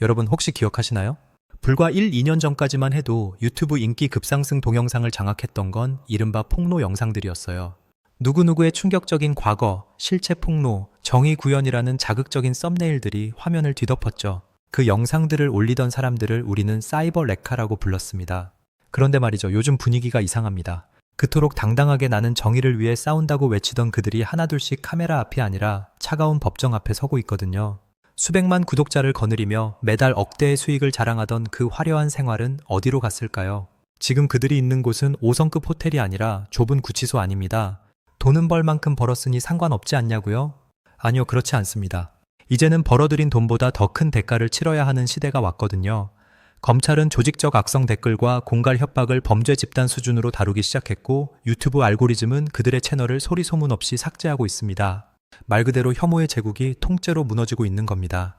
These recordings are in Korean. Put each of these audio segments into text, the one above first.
여러분 혹시 기억하시나요? 불과 1, 2년 전까지만 해도 유튜브 인기 급상승 동영상을 장악했던 건 이른바 폭로 영상들이었어요. 누구누구의 충격적인 과거, 실체 폭로, 정의 구현이라는 자극적인 썸네일들이 화면을 뒤덮었죠. 그 영상들을 올리던 사람들을 우리는 사이버 레카라고 불렀습니다. 그런데 말이죠, 요즘 분위기가 이상합니다. 그토록 당당하게 나는 정의를 위해 싸운다고 외치던 그들이 하나둘씩 카메라 앞이 아니라 차가운 법정 앞에 서고 있거든요. 수백만 구독자를 거느리며 매달 억대의 수익을 자랑하던 그 화려한 생활은 어디로 갔을까요? 지금 그들이 있는 곳은 5성급 호텔이 아니라 좁은 구치소 아닙니다. 돈은 벌 만큼 벌었으니 상관없지 않냐고요? 아니요, 그렇지 않습니다. 이제는 벌어들인 돈보다 더 큰 대가를 치러야 하는 시대가 왔거든요. 검찰은 조직적 악성 댓글과 공갈 협박을 범죄 집단 수준으로 다루기 시작했고, 유튜브 알고리즘은 그들의 채널을 소리소문 없이 삭제하고 있습니다. 말 그대로 혐오의 제국이 통째로 무너지고 있는 겁니다.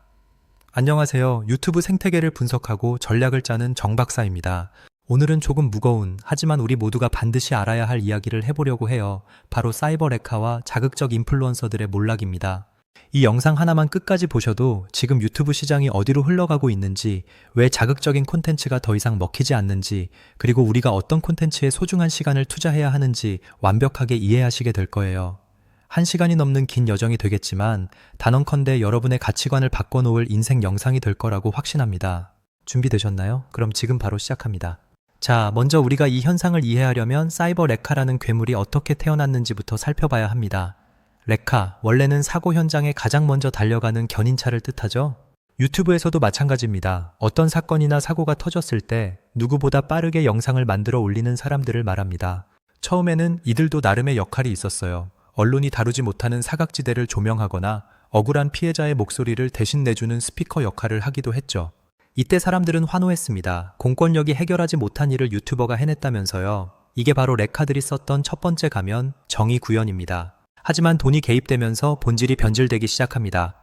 안녕하세요. 유튜브 생태계를 분석하고 전략을 짜는 정 박사입니다. 오늘은 조금 무거운, 하지만 우리 모두가 반드시 알아야 할 이야기를 해보려고 해요. 바로 사이버 레카와 자극적 인플루언서들의 몰락입니다. 이 영상 하나만 끝까지 보셔도 지금 유튜브 시장이 어디로 흘러가고 있는지, 왜 자극적인 콘텐츠가 더 이상 먹히지 않는지, 그리고 우리가 어떤 콘텐츠에 소중한 시간을 투자해야 하는지 완벽하게 이해하시게 될 거예요. 1시간이 넘는 긴 여정이 되겠지만 단언컨대 여러분의 가치관을 바꿔놓을 인생 영상이 될 거라고 확신합니다. 준비되셨나요? 그럼 지금 바로 시작합니다. 자, 먼저 우리가 이 현상을 이해하려면 사이버 레카라는 괴물이 어떻게 태어났는지부터 살펴봐야 합니다. 레카, 원래는 사고 현장에 가장 먼저 달려가는 견인차를 뜻하죠? 유튜브에서도 마찬가지입니다. 어떤 사건이나 사고가 터졌을 때 누구보다 빠르게 영상을 만들어 올리는 사람들을 말합니다. 처음에는 이들도 나름의 역할이 있었어요. 언론이 다루지 못하는 사각지대를 조명하거나 억울한 피해자의 목소리를 대신 내주는 스피커 역할을 하기도 했죠. 이때 사람들은 환호했습니다. 공권력이 해결하지 못한 일을 유튜버가 해냈다면서요. 이게 바로 레카들이 썼던 첫 번째 가면, 정의 구현입니다. 하지만 돈이 개입되면서 본질이 변질되기 시작합니다.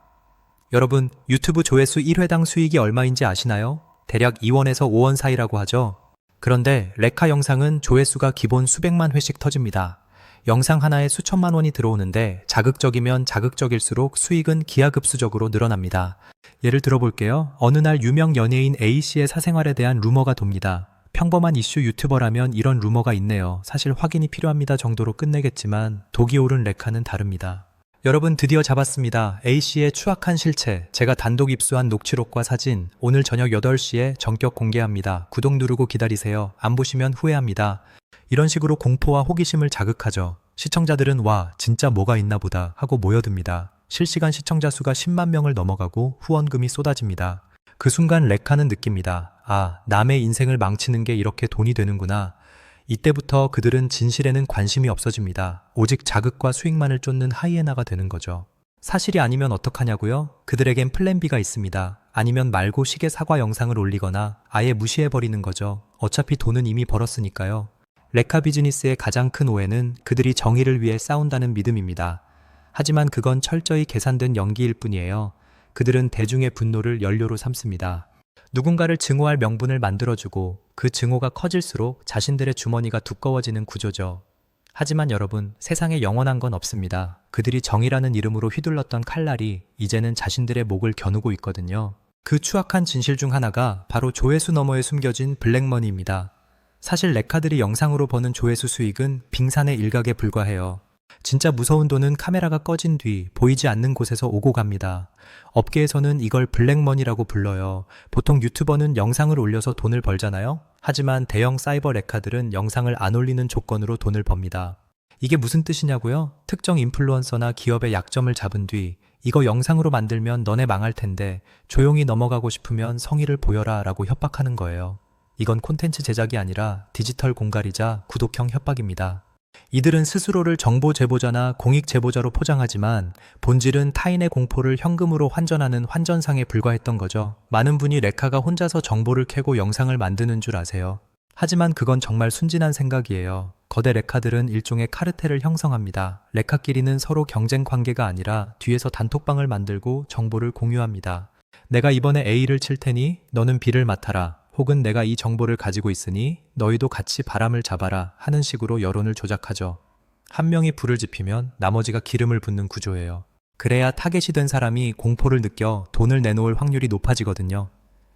여러분, 유튜브 조회수 1회당 수익이 얼마인지 아시나요? 대략 2원에서 5원 사이라고 하죠. 그런데 레카 영상은 조회수가 기본 수백만 회씩 터집니다. 영상 하나에 수천만 원이 들어오는데 자극적이면 자극적일수록 수익은 기하급수적으로 늘어납니다. 예를 들어볼게요. 어느 날 유명 연예인 A씨의 사생활에 대한 루머가 돕니다. 평범한 이슈 유튜버라면 이런 루머가 있네요. 사실 확인이 필요합니다 정도로 끝내겠지만 독이 오른 레카는 다릅니다. 여러분, 드디어 잡았습니다. A씨의 추악한 실체, 제가 단독 입수한 녹취록과 사진, 오늘 저녁 8시에 전격 공개합니다. 구독 누르고 기다리세요. 안 보시면 후회합니다. 이런 식으로 공포와 호기심을 자극하죠. 시청자들은 와, 진짜 뭐가 있나 보다 하고 모여듭니다. 실시간 시청자 수가 10만 명을 넘어가고 후원금이 쏟아집니다. 그 순간 레카는 느낍니다. 아, 남의 인생을 망치는 게 이렇게 돈이 되는구나. 이때부터 그들은 진실에는 관심이 없어집니다. 오직 자극과 수익만을 쫓는 하이에나가 되는 거죠. 사실이 아니면 어떡하냐고요? 그들에겐 플랜 B가 있습니다. 아니면 말고 시계 사과 영상을 올리거나 아예 무시해버리는 거죠. 어차피 돈은 이미 벌었으니까요. 레카 비즈니스의 가장 큰 오해는 그들이 정의를 위해 싸운다는 믿음입니다. 하지만 그건 철저히 계산된 연기일 뿐이에요. 그들은 대중의 분노를 연료로 삼습니다. 누군가를 증오할 명분을 만들어주고 그 증오가 커질수록 자신들의 주머니가 두꺼워지는 구조죠. 하지만 여러분, 세상에 영원한 건 없습니다. 그들이 정의라는 이름으로 휘둘렀던 칼날이 이제는 자신들의 목을 겨누고 있거든요. 그 추악한 진실 중 하나가 바로 조회수 너머에 숨겨진 블랙머니입니다. 사실 레카들이 영상으로 버는 조회수 수익은 빙산의 일각에 불과해요. 진짜 무서운 돈은 카메라가 꺼진 뒤 보이지 않는 곳에서 오고 갑니다. 업계에서는 이걸 블랙머니라고 불러요. 보통 유튜버는 영상을 올려서 돈을 벌잖아요. 하지만 대형 사이버 레카들은 영상을 안 올리는 조건으로 돈을 법니다. 이게 무슨 뜻이냐고요? 특정 인플루언서나 기업의 약점을 잡은 뒤 이거 영상으로 만들면 너네 망할 텐데 조용히 넘어가고 싶으면 성의를 보여라 라고 협박하는 거예요. 이건 콘텐츠 제작이 아니라 디지털 공갈이자 구독형 협박입니다. 이들은 스스로를 정보 제보자나 공익 제보자로 포장하지만 본질은 타인의 공포를 현금으로 환전하는 환전상에 불과했던 거죠. 많은 분이 레카가 혼자서 정보를 캐고 영상을 만드는 줄 아세요. 하지만 그건 정말 순진한 생각이에요. 거대 레카들은 일종의 카르텔을 형성합니다. 레카끼리는 서로 경쟁 관계가 아니라 뒤에서 단톡방을 만들고 정보를 공유합니다. 내가 이번에 A를 칠 테니 너는 B를 맡아라. 혹은 내가 이 정보를 가지고 있으니 너희도 같이 바람을 잡아라 하는 식으로 여론을 조작하죠. 한 명이 불을 지피면 나머지가 기름을 붓는 구조예요. 그래야 타겟이 된 사람이 공포를 느껴 돈을 내놓을 확률이 높아지거든요.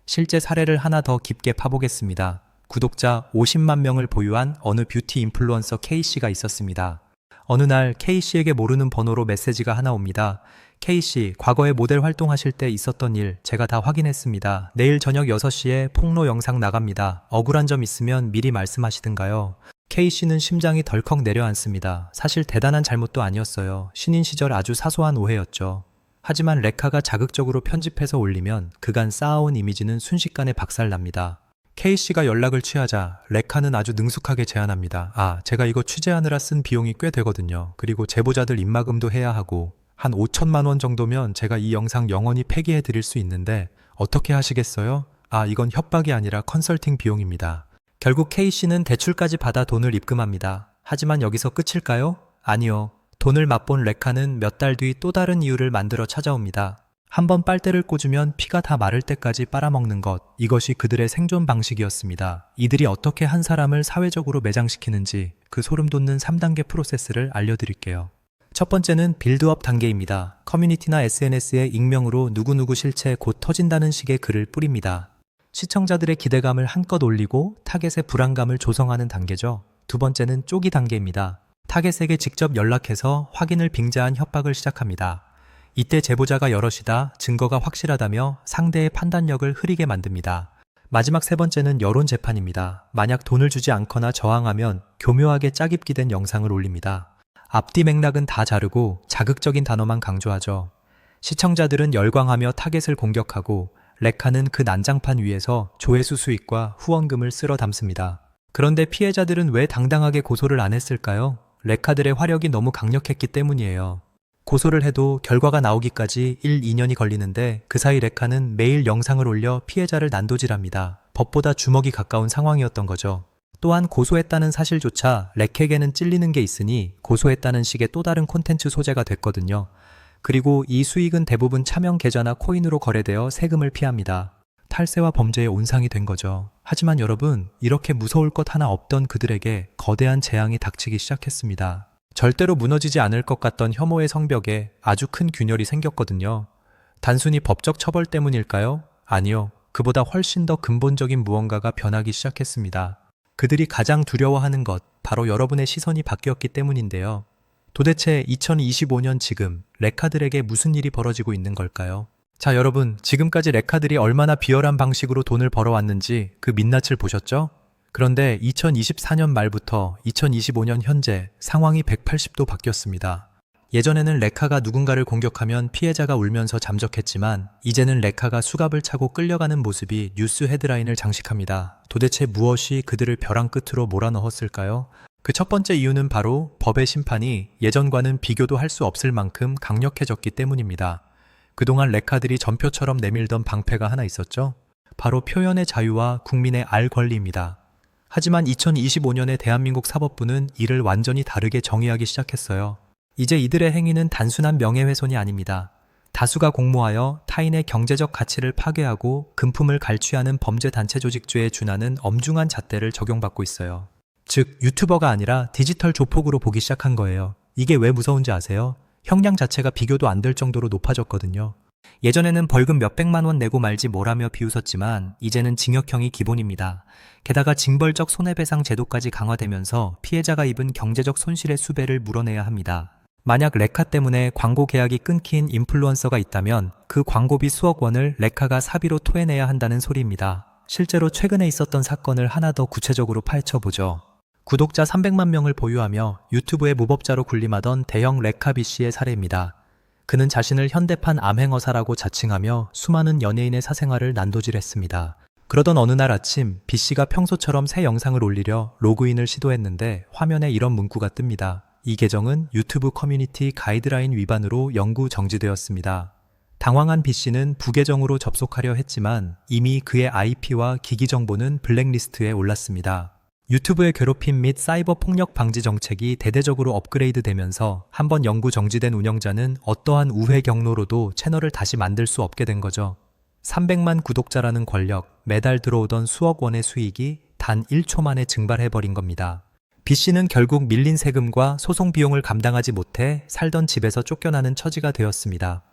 실제 사례를 하나 더 깊게 파보겠습니다. 구독자 50만 명을 보유한 어느 뷰티 인플루언서 K씨가 있었습니다. 어느 날 K씨에게 모르는 번호로 메시지가 하나 옵니다. K씨, 과거에 모델 활동하실 때 있었던 일 제가 다 확인했습니다. 내일 저녁 6시에 폭로 영상 나갑니다. 억울한 점 있으면 미리 말씀하시든가요. K씨는 심장이 덜컥 내려앉습니다. 사실 대단한 잘못도 아니었어요. 신인 시절 아주 사소한 오해였죠. 하지만 레카가 자극적으로 편집해서 올리면 그간 쌓아온 이미지는 순식간에 박살납니다. K씨가 연락을 취하자 레카는 아주 능숙하게 제안합니다. 제가 이거 취재하느라 쓴 비용이 꽤 되거든요. 그리고 제보자들 입막음도 해야 하고 한 5천만 원 정도면 제가 이 영상 영원히 폐기해 드릴 수 있는데 어떻게 하시겠어요? 이건 협박이 아니라 컨설팅 비용입니다. 결국 K씨는 대출까지 받아 돈을 입금합니다. 하지만 여기서 끝일까요? 아니요. 돈을 맛본 레카는 몇 달 뒤 또 다른 이유를 만들어 찾아옵니다. 한번 빨대를 꽂으면 피가 다 마를 때까지 빨아먹는 것. 이것이 그들의 생존 방식이었습니다. 이들이 어떻게 한 사람을 사회적으로 매장시키는지 그 소름 돋는 3단계 프로세스를 알려드릴게요. 첫 번째는 빌드업 단계입니다. 커뮤니티나 SNS에 익명으로 누구누구 실체 곧 터진다는 식의 글을 뿌립니다. 시청자들의 기대감을 한껏 올리고 타겟의 불안감을 조성하는 단계죠. 두 번째는 쪼기 단계입니다. 타겟에게 직접 연락해서 확인을 빙자한 협박을 시작합니다. 이때 제보자가 여럿이다, 증거가 확실하다며 상대의 판단력을 흐리게 만듭니다. 마지막 세 번째는 여론 재판입니다. 만약 돈을 주지 않거나 저항하면 교묘하게 짜깁기된 영상을 올립니다. 앞뒤 맥락은 다 자르고 자극적인 단어만 강조하죠. 시청자들은 열광하며 타겟을 공격하고 레카는 그 난장판 위에서 조회수 수익과 후원금을 쓸어 담습니다. 그런데 피해자들은 왜 당당하게 고소를 안 했을까요? 레카들의 화력이 너무 강력했기 때문이에요. 고소를 해도 결과가 나오기까지 1, 2년이 걸리는데 그 사이 레카는 매일 영상을 올려 피해자를 난도질합니다. 법보다 주먹이 가까운 상황이었던 거죠. 또한 고소했다는 사실조차 렉에게는 찔리는 게 있으니 고소했다는 식의 또 다른 콘텐츠 소재가 됐거든요. 그리고 이 수익은 대부분 차명 계좌나 코인으로 거래되어 세금을 피합니다. 탈세와 범죄의 온상이 된 거죠. 하지만 여러분, 이렇게 무서울 것 하나 없던 그들에게 거대한 재앙이 닥치기 시작했습니다. 절대로 무너지지 않을 것 같던 혐오의 성벽에 아주 큰 균열이 생겼거든요. 단순히 법적 처벌 때문일까요? 아니요. 그보다 훨씬 더 근본적인 무언가가 변하기 시작했습니다. 그들이 가장 두려워하는 것, 바로 여러분의 시선이 바뀌었기 때문인데요. 도대체 2025년 지금 레카들에게 무슨 일이 벌어지고 있는 걸까요? 자, 여러분, 지금까지 레카들이 얼마나 비열한 방식으로 돈을 벌어왔는지 그 민낯을 보셨죠? 그런데 2024년 말부터 2025년 현재 상황이 180도 바뀌었습니다. 예전에는 레카가 누군가를 공격하면 피해자가 울면서 잠적했지만 이제는 레카가 수갑을 차고 끌려가는 모습이 뉴스 헤드라인을 장식합니다. 도대체 무엇이 그들을 벼랑 끝으로 몰아넣었을까요? 그 첫 번째 이유는 바로 법의 심판이 예전과는 비교도 할 수 없을 만큼 강력해졌기 때문입니다. 그동안 레카들이 전표처럼 내밀던 방패가 하나 있었죠? 바로 표현의 자유와 국민의 알 권리입니다. 하지만 2025년의 대한민국 사법부는 이를 완전히 다르게 정의하기 시작했어요. 이제 이들의 행위는 단순한 명예훼손이 아닙니다. 다수가 공모하여 타인의 경제적 가치를 파괴하고 금품을 갈취하는 범죄단체 조직죄에 준하는 엄중한 잣대를 적용받고 있어요. 즉, 유튜버가 아니라 디지털 조폭으로 보기 시작한 거예요. 이게 왜 무서운지 아세요? 형량 자체가 비교도 안 될 정도로 높아졌거든요. 예전에는 벌금 몇백만 원 내고 말지 뭐라며 비웃었지만 이제는 징역형이 기본입니다. 게다가 징벌적 손해배상 제도까지 강화되면서 피해자가 입은 경제적 손실의 수배를 물어내야 합니다. 만약 레카 때문에 광고 계약이 끊긴 인플루언서가 있다면 그 광고비 수억 원을 레카가 사비로 토해내야 한다는 소리입니다. 실제로 최근에 있었던 사건을 하나 더 구체적으로 파헤쳐보죠. 구독자 300만 명을 보유하며 유튜브의 무법자로 군림하던 대형 레카 B씨의 사례입니다. 그는 자신을 현대판 암행어사라고 자칭하며 수많은 연예인의 사생활을 난도질했습니다. 그러던 어느 날 아침 B씨가 평소처럼 새 영상을 올리려 로그인을 시도했는데 화면에 이런 문구가 뜹니다. 이 계정은 유튜브 커뮤니티 가이드라인 위반으로 영구 정지되었습니다. 당황한 B씨는 부계정으로 접속하려 했지만 이미 그의 IP와 기기 정보는 블랙리스트에 올랐습니다. 유튜브의 괴롭힘 및 사이버 폭력 방지 정책이 대대적으로 업그레이드되면서 한번 영구 정지된 운영자는 어떠한 우회 경로로도 채널을 다시 만들 수 없게 된 거죠. 300만 구독자라는 권력, 매달 들어오던 수억 원의 수익이 단 1초 만에 증발해버린 겁니다. B씨는 결국 밀린 세금과 소송 비용을 감당하지 못해 살던 집에서 쫓겨나는 처지가 되었습니다.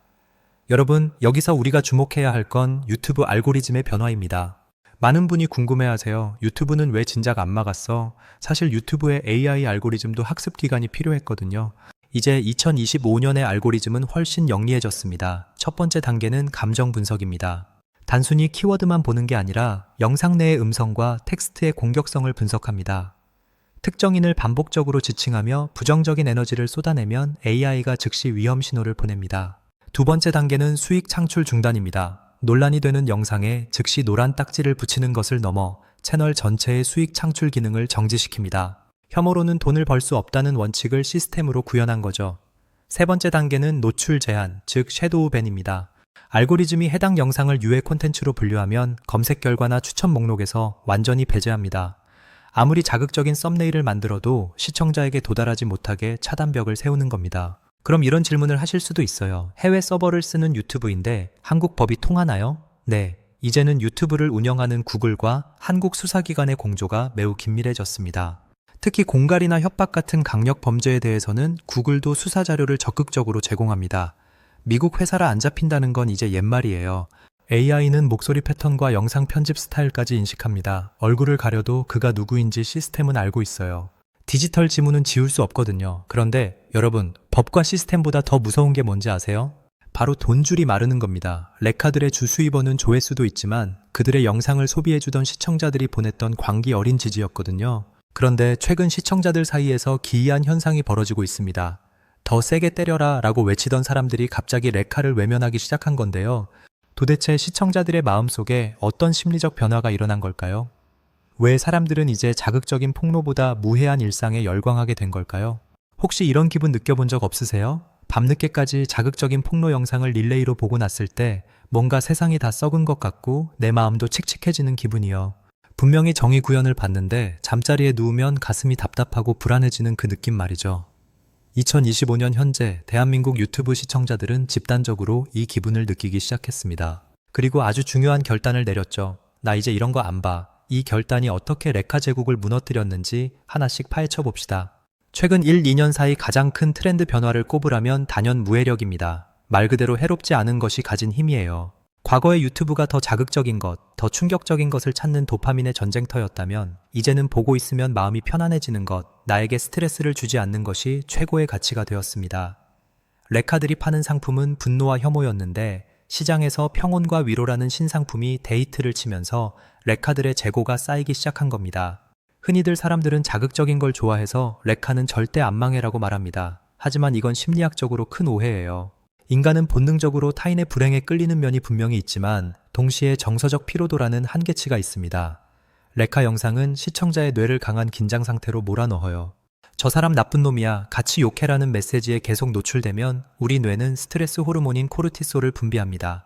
여러분, 여기서 우리가 주목해야 할 건 유튜브 알고리즘의 변화입니다. 많은 분이 궁금해하세요. 유튜브는 왜 진작 안 막았어? 사실 유튜브의 AI 알고리즘도 학습 기간이 필요했거든요. 이제 2025년의 알고리즘은 훨씬 영리해졌습니다. 첫 번째 단계는 감정 분석입니다. 단순히 키워드만 보는 게 아니라 영상 내의 음성과 텍스트의 공격성을 분석합니다. 특정인을 반복적으로 지칭하며 부정적인 에너지를 쏟아내면 AI가 즉시 위험 신호를 보냅니다. 두 번째 단계는 수익 창출 중단입니다. 논란이 되는 영상에 즉시 노란 딱지를 붙이는 것을 넘어 채널 전체의 수익 창출 기능을 정지시킵니다. 혐오로는 돈을 벌 수 없다는 원칙을 시스템으로 구현한 거죠. 세 번째 단계는 노출 제한, 즉 섀도우 밴입니다. 알고리즘이 해당 영상을 유해 콘텐츠로 분류하면 검색 결과나 추천 목록에서 완전히 배제합니다. 아무리 자극적인 썸네일을 만들어도 시청자에게 도달하지 못하게 차단벽을 세우는 겁니다. 그럼 이런 질문을 하실 수도 있어요. 해외 서버를 쓰는 유튜브인데 한국 법이 통하나요? 네, 이제는 유튜브를 운영하는 구글과 한국 수사기관의 공조가 매우 긴밀해졌습니다. 특히 공갈이나 협박 같은 강력 범죄에 대해서는 구글도 수사 자료를 적극적으로 제공합니다. 미국 회사라 안 잡힌다는 건 이제 옛말이에요. AI는 목소리 패턴과 영상 편집 스타일까지 인식합니다. 얼굴을 가려도 그가 누구인지 시스템은 알고 있어요. 디지털 지문은 지울 수 없거든요. 그런데 여러분, 법과 시스템보다 더 무서운 게 뭔지 아세요? 바로 돈줄이 마르는 겁니다. 레카들의 주 수입원은 조회수도 있지만 그들의 영상을 소비해주던 시청자들이 보냈던 광기 어린 지지였거든요. 그런데 최근 시청자들 사이에서 기이한 현상이 벌어지고 있습니다. 더 세게 때려라 라고 외치던 사람들이 갑자기 레카를 외면하기 시작한 건데요. 도대체 시청자들의 마음속에 어떤 심리적 변화가 일어난 걸까요? 왜 사람들은 이제 자극적인 폭로보다 무해한 일상에 열광하게 된 걸까요? 혹시 이런 기분 느껴본 적 없으세요? 밤늦게까지 자극적인 폭로 영상을 릴레이로 보고 났을 때 뭔가 세상이 다 썩은 것 같고 내 마음도 칙칙해지는 기분이요. 분명히 정의 구현을 받는데 잠자리에 누우면 가슴이 답답하고 불안해지는 그 느낌 말이죠. 2025년 현재 대한민국 유튜브 시청자들은 집단적으로 이 기분을 느끼기 시작했습니다. 그리고 아주 중요한 결단을 내렸죠. 나 이제 이런 거 안 봐. 이 결단이 어떻게 레카 제국을 무너뜨렸는지 하나씩 파헤쳐 봅시다. 최근 1, 2년 사이 가장 큰 트렌드 변화를 꼽으라면 단연 무해력입니다. 말 그대로 해롭지 않은 것이 가진 힘이에요. 과거의 유튜브가 더 자극적인 것, 더 충격적인 것을 찾는 도파민의 전쟁터였다면 이제는 보고 있으면 마음이 편안해지는 것, 나에게 스트레스를 주지 않는 것이 최고의 가치가 되었습니다. 레카들이 파는 상품은 분노와 혐오였는데 시장에서 평온과 위로라는 신상품이 데이트를 치면서 레카들의 재고가 쌓이기 시작한 겁니다. 흔히들 사람들은 자극적인 걸 좋아해서 레카는 절대 안 망해라고 말합니다. 하지만 이건 심리학적으로 큰 오해예요. 인간은 본능적으로 타인의 불행에 끌리는 면이 분명히 있지만 동시에 정서적 피로도라는 한계치가 있습니다. 레카 영상은 시청자의 뇌를 강한 긴장 상태로 몰아넣어요. 저 사람 나쁜 놈이야, 같이 욕해라는 메시지에 계속 노출되면 우리 뇌는 스트레스 호르몬인 코르티솔을 분비합니다.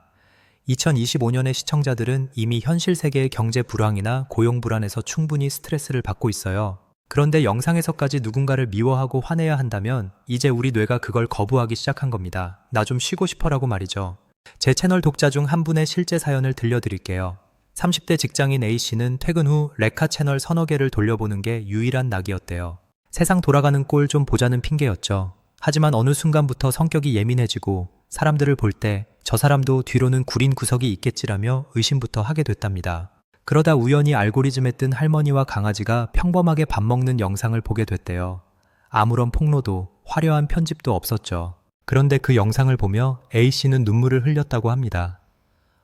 2025년의 시청자들은 이미 현실 세계의 경제 불황이나 고용 불안에서 충분히 스트레스를 받고 있어요. 그런데 영상에서까지 누군가를 미워하고 화내야 한다면 이제 우리 뇌가 그걸 거부하기 시작한 겁니다. 나 좀 쉬고 싶어라고 말이죠. 제 채널 독자 중 한 분의 실제 사연을 들려드릴게요. 30대 직장인 A씨는 퇴근 후 레카 채널 서너 개를 돌려보는 게 유일한 낙이었대요. 세상 돌아가는 꼴 좀 보자는 핑계였죠. 하지만 어느 순간부터 성격이 예민해지고 사람들을 볼 때 저 사람도 뒤로는 구린 구석이 있겠지라며 의심부터 하게 됐답니다. 그러다 우연히 알고리즘에 뜬 할머니와 강아지가 평범하게 밥 먹는 영상을 보게 됐대요. 아무런 폭로도 화려한 편집도 없었죠. 그런데 그 영상을 보며 A씨는 눈물을 흘렸다고 합니다.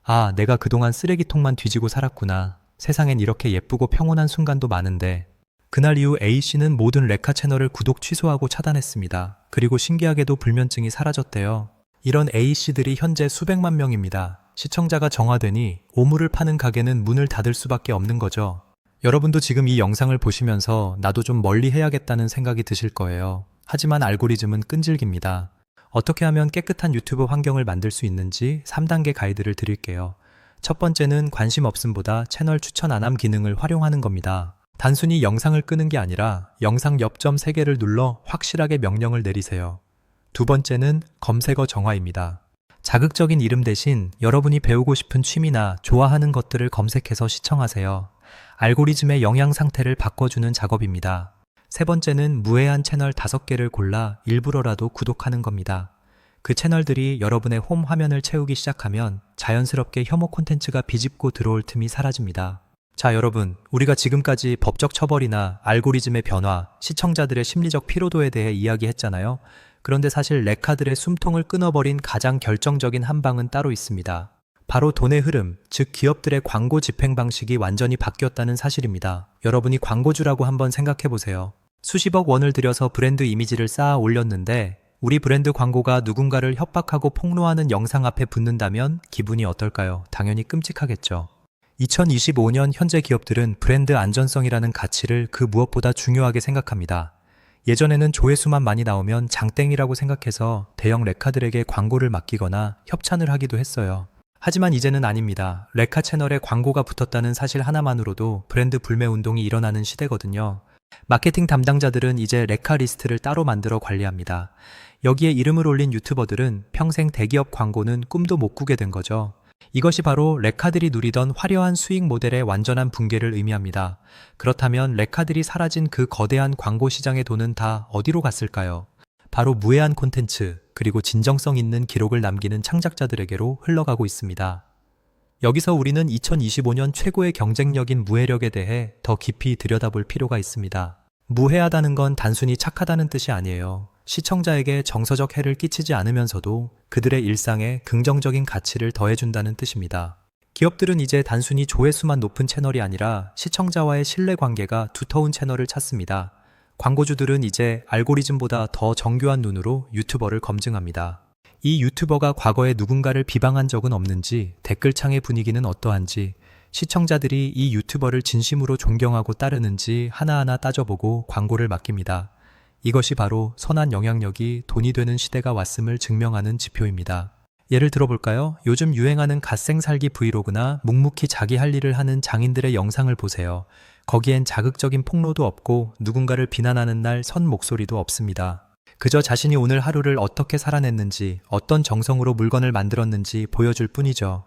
아, 내가 그동안 쓰레기통만 뒤지고 살았구나. 세상엔 이렇게 예쁘고 평온한 순간도 많은데. 그날 이후 A씨는 모든 레카 채널을 구독 취소하고 차단했습니다. 그리고 신기하게도 불면증이 사라졌대요. 이런 A씨들이 현재 수백만 명입니다. 시청자가 정화되니 오물을 파는 가게는 문을 닫을 수밖에 없는 거죠. 여러분도 지금 이 영상을 보시면서 나도 좀 멀리 해야겠다는 생각이 드실 거예요. 하지만 알고리즘은 끈질깁니다. 어떻게 하면 깨끗한 유튜브 환경을 만들 수 있는지 3단계 가이드를 드릴게요. 첫 번째는 관심 없음보다 채널 추천 안함 기능을 활용하는 겁니다. 단순히 영상을 끄는 게 아니라 영상 옆점 3개를 눌러 확실하게 명령을 내리세요. 두 번째는 검색어 정화입니다. 자극적인 이름 대신 여러분이 배우고 싶은 취미나 좋아하는 것들을 검색해서 시청하세요. 알고리즘의 영향 상태를 바꿔주는 작업입니다. 세 번째는 무해한 채널 5개를 골라 일부러라도 구독하는 겁니다. 그 채널들이 여러분의 홈 화면을 채우기 시작하면 자연스럽게 혐오 콘텐츠가 비집고 들어올 틈이 사라집니다. 자, 여러분, 우리가 지금까지 법적 처벌이나 알고리즘의 변화, 시청자들의 심리적 피로도에 대해 이야기했잖아요. 그런데 사실 레카들의 숨통을 끊어버린 가장 결정적인 한 방은 따로 있습니다. 바로 돈의 흐름, 즉 기업들의 광고 집행 방식이 완전히 바뀌었다는 사실입니다. 여러분이 광고주라고 한번 생각해 보세요. 수십억 원을 들여서 브랜드 이미지를 쌓아 올렸는데 우리 브랜드 광고가 누군가를 협박하고 폭로하는 영상 앞에 붙는다면 기분이 어떨까요? 당연히 끔찍하겠죠. 2025년 현재 기업들은 브랜드 안전성이라는 가치를 그 무엇보다 중요하게 생각합니다. 예전에는 조회수만 많이 나오면 장땡이라고 생각해서 대형 레카들에게 광고를 맡기거나 협찬을 하기도 했어요. 하지만 이제는 아닙니다. 레카 채널에 광고가 붙었다는 사실 하나만으로도 브랜드 불매 운동이 일어나는 시대거든요. 마케팅 담당자들은 이제 레카 리스트를 따로 만들어 관리합니다. 여기에 이름을 올린 유튜버들은 평생 대기업 광고는 꿈도 못 꾸게 된 거죠. 이것이 바로 레카들이 누리던 화려한 수익 모델의 완전한 붕괴를 의미합니다. 그렇다면 레카들이 사라진 그 거대한 광고 시장의 돈은 다 어디로 갔을까요? 바로 무해한 콘텐츠, 그리고 진정성 있는 기록을 남기는 창작자들에게로 흘러가고 있습니다. 여기서 우리는 2025년 최고의 경쟁력인 무해력에 대해 더 깊이 들여다볼 필요가 있습니다. 무해하다는 건 단순히 착하다는 뜻이 아니에요. 시청자에게 정서적 해를 끼치지 않으면서도 그들의 일상에 긍정적인 가치를 더해준다는 뜻입니다. 기업들은 이제 단순히 조회수만 높은 채널이 아니라 시청자와의 신뢰관계가 두터운 채널을 찾습니다. 광고주들은 이제 알고리즘보다 더 정교한 눈으로 유튜버를 검증합니다. 이 유튜버가 과거에 누군가를 비방한 적은 없는지, 댓글창의 분위기는 어떠한지, 시청자들이 이 유튜버를 진심으로 존경하고 따르는지 하나하나 따져보고 광고를 맡깁니다. 이것이 바로 선한 영향력이 돈이 되는 시대가 왔음을 증명하는 지표입니다. 예를 들어볼까요? 요즘 유행하는 갓생살기 브이로그나 묵묵히 자기 할 일을 하는 장인들의 영상을 보세요. 거기엔 자극적인 폭로도 없고 누군가를 비난하는 날 선 목소리도 없습니다. 그저 자신이 오늘 하루를 어떻게 살아냈는지, 어떤 정성으로 물건을 만들었는지 보여줄 뿐이죠.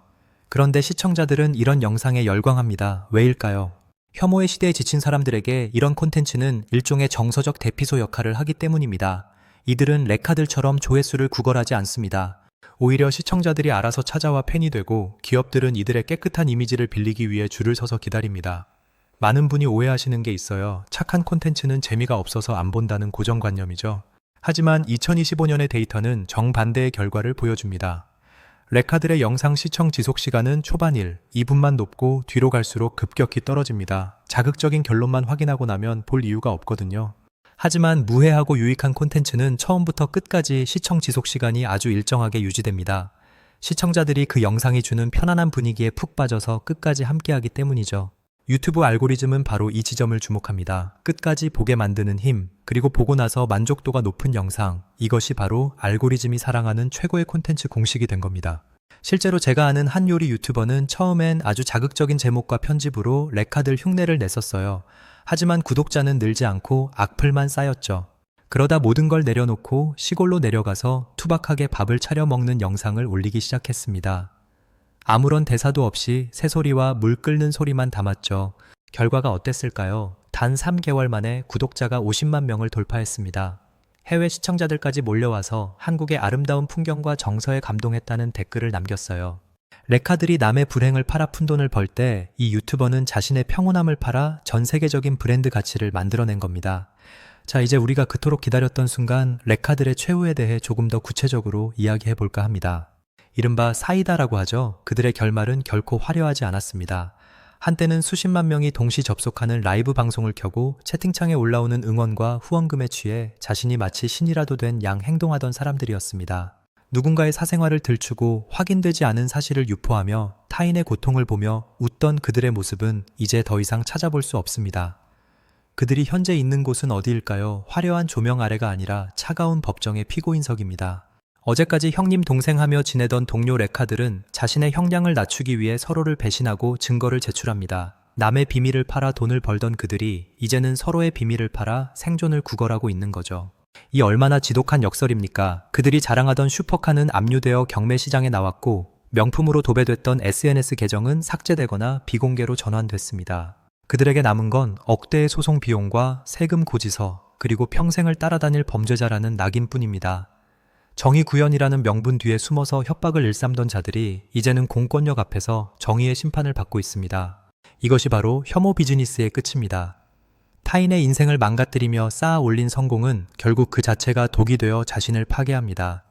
그런데 시청자들은 이런 영상에 열광합니다. 왜일까요? 혐오의 시대에 지친 사람들에게 이런 콘텐츠는 일종의 정서적 대피소 역할을 하기 때문입니다. 이들은 레카들처럼 조회수를 구걸하지 않습니다. 오히려 시청자들이 알아서 찾아와 팬이 되고 기업들은 이들의 깨끗한 이미지를 빌리기 위해 줄을 서서 기다립니다. 많은 분이 오해하시는 게 있어요. 착한 콘텐츠는 재미가 없어서 안 본다는 고정관념이죠. 하지만 2025년의 데이터는 정반대의 결과를 보여줍니다. 레카들의 영상 시청 지속 시간은 초반 2분만 높고 뒤로 갈수록 급격히 떨어집니다. 자극적인 결론만 확인하고 나면 볼 이유가 없거든요. 하지만 무해하고 유익한 콘텐츠는 처음부터 끝까지 시청 지속 시간이 아주 일정하게 유지됩니다. 시청자들이 그 영상이 주는 편안한 분위기에 푹 빠져서 끝까지 함께하기 때문이죠. 유튜브 알고리즘은 바로 이 지점을 주목합니다. 끝까지 보게 만드는 힘, 그리고 보고 나서 만족도가 높은 영상, 이것이 바로 알고리즘이 사랑하는 최고의 콘텐츠 공식이 된 겁니다. 실제로 제가 아는 한 요리 유튜버는 처음엔 아주 자극적인 제목과 편집으로 레카들 흉내를 냈었어요. 하지만 구독자는 늘지 않고 악플만 쌓였죠. 그러다 모든 걸 내려놓고 시골로 내려가서 투박하게 밥을 차려 먹는 영상을 올리기 시작했습니다. 아무런 대사도 없이 새소리와 물 끓는 소리만 담았죠. 결과가 어땠을까요? 단 3개월 만에 구독자가 50만 명을 돌파했습니다. 해외 시청자들까지 몰려와서 한국의 아름다운 풍경과 정서에 감동했다는 댓글을 남겼어요. 레카들이 남의 불행을 팔아 푼 돈을 벌 때 이 유튜버는 자신의 평온함을 팔아 전 세계적인 브랜드 가치를 만들어낸 겁니다. 자, 이제 우리가 그토록 기다렸던 순간 레카들의 최후에 대해 조금 더 구체적으로 이야기해 볼까 합니다. 이른바 사이다라고 하죠. 그들의 결말은 결코 화려하지 않았습니다. 한때는 수십만 명이 동시 접속하는 라이브 방송을 켜고 채팅창에 올라오는 응원과 후원금에 취해 자신이 마치 신이라도 된 양 행동하던 사람들이었습니다. 누군가의 사생활을 들추고 확인되지 않은 사실을 유포하며 타인의 고통을 보며 웃던 그들의 모습은 이제 더 이상 찾아볼 수 없습니다. 그들이 현재 있는 곳은 어디일까요? 화려한 조명 아래가 아니라 차가운 법정의 피고인석입니다. 어제까지 형님 동생하며 지내던 동료 레카들은 자신의 형량을 낮추기 위해 서로를 배신하고 증거를 제출합니다. 남의 비밀을 팔아 돈을 벌던 그들이 이제는 서로의 비밀을 팔아 생존을 구걸하고 있는 거죠. 이 얼마나 지독한 역설입니까? 그들이 자랑하던 슈퍼카는 압류되어 경매 시장에 나왔고 명품으로 도배됐던 SNS 계정은 삭제되거나 비공개로 전환됐습니다. 그들에게 남은 건 억대의 소송 비용과 세금 고지서, 그리고 평생을 따라다닐 범죄자라는 낙인뿐입니다. 정의구현이라는 명분 뒤에 숨어서 협박을 일삼던 자들이 이제는 공권력 앞에서 정의의 심판을 받고 있습니다. 이것이 바로 혐오 비즈니스의 끝입니다. 타인의 인생을 망가뜨리며 쌓아 올린 성공은 결국 그 자체가 독이 되어 자신을 파괴합니다.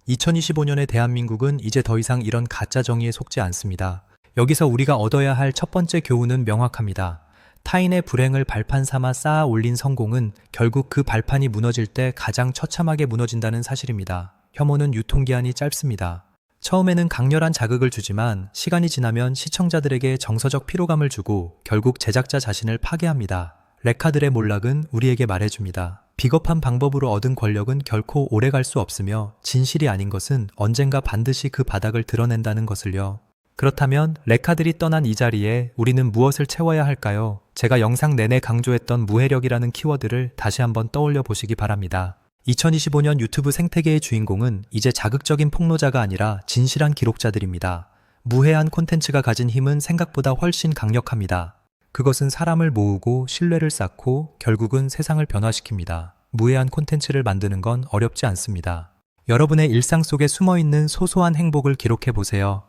2025년의 대한민국은 이제 더 이상 이런 가짜 정의에 속지 않습니다. 여기서 우리가 얻어야 할 첫 번째 교훈은 명확합니다. 타인의 불행을 발판 삼아 쌓아 올린 성공은 결국 그 발판이 무너질 때 가장 처참하게 무너진다는 사실입니다. 혐오는 유통기한이 짧습니다. 처음에는 강렬한 자극을 주지만 시간이 지나면 시청자들에게 정서적 피로감을 주고 결국 제작자 자신을 파괴합니다. 레카들의 몰락은 우리에게 말해줍니다. 비겁한 방법으로 얻은 권력은 결코 오래갈 수 없으며 진실이 아닌 것은 언젠가 반드시 그 바닥을 드러낸다는 것을요. 그렇다면 레카들이 떠난 이 자리에 우리는 무엇을 채워야 할까요? 제가 영상 내내 강조했던 무해력이라는 키워드를 다시 한번 떠올려 보시기 바랍니다. 2025년 유튜브 생태계의 주인공은 이제 자극적인 폭로자가 아니라 진실한 기록자들입니다. 무해한 콘텐츠가 가진 힘은 생각보다 훨씬 강력합니다. 그것은 사람을 모으고 신뢰를 쌓고 결국은 세상을 변화시킵니다. 무해한 콘텐츠를 만드는 건 어렵지 않습니다. 여러분의 일상 속에 숨어있는 소소한 행복을 기록해 보세요.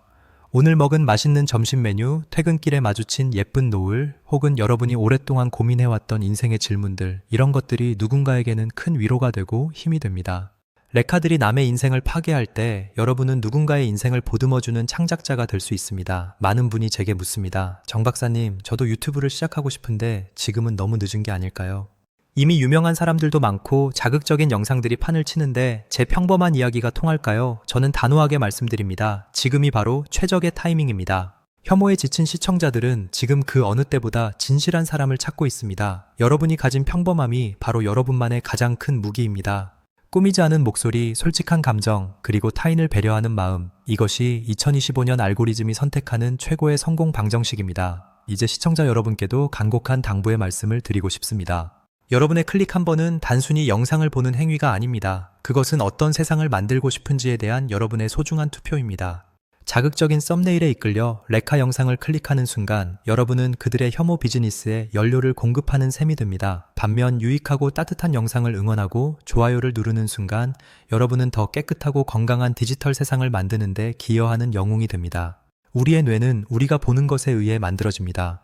오늘 먹은 맛있는 점심 메뉴, 퇴근길에 마주친 예쁜 노을, 혹은 여러분이 오랫동안 고민해왔던 인생의 질문들, 이런 것들이 누군가에게는 큰 위로가 되고 힘이 됩니다. 레카들이 남의 인생을 파괴할 때 여러분은 누군가의 인생을 보듬어주는 창작자가 될 수 있습니다. 많은 분이 제게 묻습니다. 정 박사님, 저도 유튜브를 시작하고 싶은데 지금은 너무 늦은 게 아닐까요? 이미 유명한 사람들도 많고 자극적인 영상들이 판을 치는데 제 평범한 이야기가 통할까요? 저는 단호하게 말씀드립니다. 지금이 바로 최적의 타이밍입니다. 혐오에 지친 시청자들은 지금 그 어느 때보다 진실한 사람을 찾고 있습니다. 여러분이 가진 평범함이 바로 여러분만의 가장 큰 무기입니다. 꾸미지 않은 목소리, 솔직한 감정, 그리고 타인을 배려하는 마음, 이것이 2025년 알고리즘이 선택하는 최고의 성공 방정식입니다. 이제 시청자 여러분께도 간곡한 당부의 말씀을 드리고 싶습니다. 여러분의 클릭 한 번은 단순히 영상을 보는 행위가 아닙니다. 그것은 어떤 세상을 만들고 싶은지에 대한 여러분의 소중한 투표입니다. 자극적인 썸네일에 이끌려 레카 영상을 클릭하는 순간 여러분은 그들의 혐오 비즈니스에 연료를 공급하는 셈이 됩니다. 반면 유익하고 따뜻한 영상을 응원하고 좋아요를 누르는 순간 여러분은 더 깨끗하고 건강한 디지털 세상을 만드는 데 기여하는 영웅이 됩니다. 우리의 뇌는 우리가 보는 것에 의해 만들어집니다.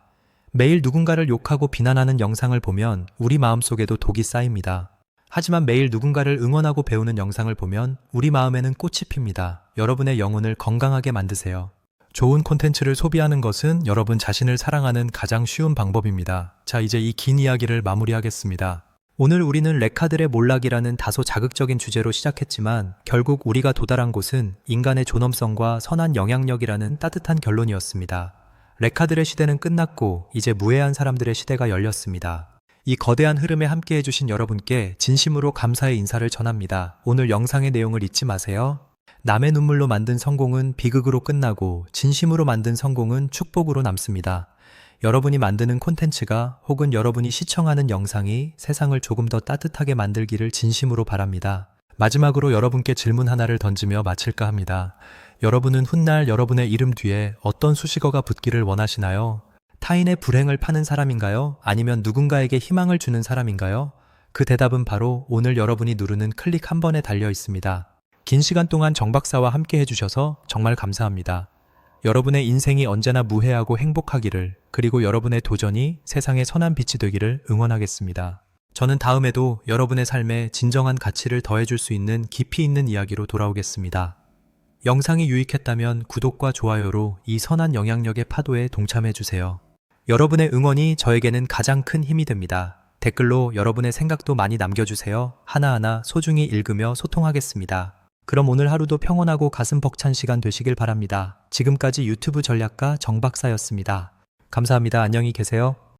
매일 누군가를 욕하고 비난하는 영상을 보면 우리 마음속에도 독이 쌓입니다. 하지만 매일 누군가를 응원하고 배우는 영상을 보면 우리 마음에는 꽃이 핍니다. 여러분의 영혼을 건강하게 만드세요. 좋은 콘텐츠를 소비하는 것은 여러분 자신을 사랑하는 가장 쉬운 방법입니다. 자, 이제 이 긴 이야기를 마무리하겠습니다. 오늘 우리는 레카들의 몰락이라는 다소 자극적인 주제로 시작했지만 결국 우리가 도달한 곳은 인간의 존엄성과 선한 영향력이라는 따뜻한 결론이었습니다. 레카들의 시대는 끝났고 이제 무해한 사람들의 시대가 열렸습니다. 이 거대한 흐름에 함께 해주신 여러분께 진심으로 감사의 인사를 전합니다. 오늘 영상의 내용을 잊지 마세요. 남의 눈물로 만든 성공은 비극으로 끝나고 진심으로 만든 성공은 축복으로 남습니다. 여러분이 만드는 콘텐츠가 혹은 여러분이 시청하는 영상이 세상을 조금 더 따뜻하게 만들기를 진심으로 바랍니다. 마지막으로 여러분께 질문 하나를 던지며 마칠까 합니다. 여러분은 훗날 여러분의 이름 뒤에 어떤 수식어가 붙기를 원하시나요? 타인의 불행을 파는 사람인가요? 아니면 누군가에게 희망을 주는 사람인가요? 그 대답은 바로 오늘 여러분이 누르는 클릭 한 번에 달려 있습니다. 긴 시간 동안 정 박사와 함께 해주셔서 정말 감사합니다. 여러분의 인생이 언제나 무해하고 행복하기를, 그리고 여러분의 도전이 세상의 선한 빛이 되기를 응원하겠습니다. 저는 다음에도 여러분의 삶에 진정한 가치를 더해줄 수 있는 깊이 있는 이야기로 돌아오겠습니다. 영상이 유익했다면 구독과 좋아요로 이 선한 영향력의 파도에 동참해주세요. 여러분의 응원이 저에게는 가장 큰 힘이 됩니다. 댓글로 여러분의 생각도 많이 남겨주세요. 하나하나 소중히 읽으며 소통하겠습니다. 그럼 오늘 하루도 평온하고 가슴 벅찬 시간 되시길 바랍니다. 지금까지 유튜브 전략가 정 박사였습니다. 감사합니다. 안녕히 계세요.